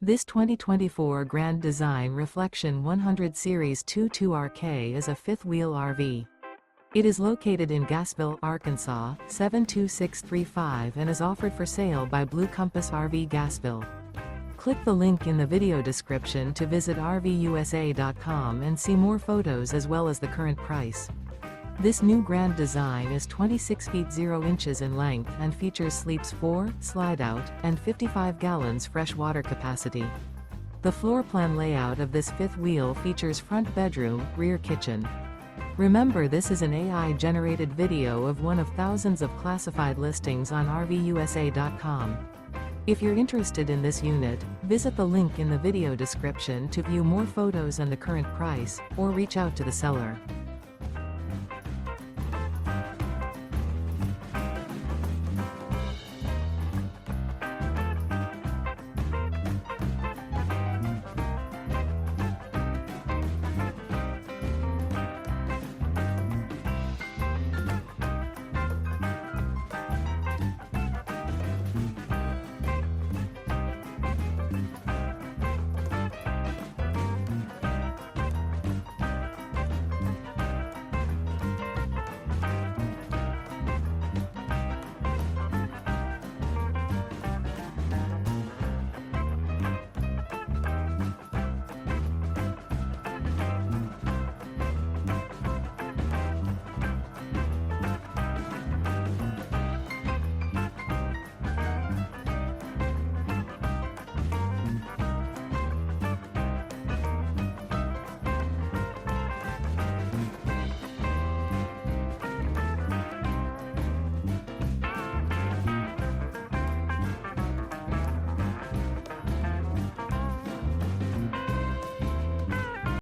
This 2024 Grand Design Reflection 100 Series 22RK is a fifth-wheel RV. It is located in Gassville, Arkansas, 72635 and is offered for sale by Blue Compass RV Gassville. Click the link in the video description to visit RVUSA.com and see more photos as well as the current price. This new Grand Design is 26 feet 0 inches in length and features sleeps 4, Slideout, and 55 gallons fresh water capacity. The floor plan layout of this fifth wheel features front bedroom, rear kitchen. Remember, this is an AI-generated video of one of thousands of classified listings on RVUSA.com. If you're interested in this unit, visit the link in the video description to view more photos and the current price, or reach out to the seller.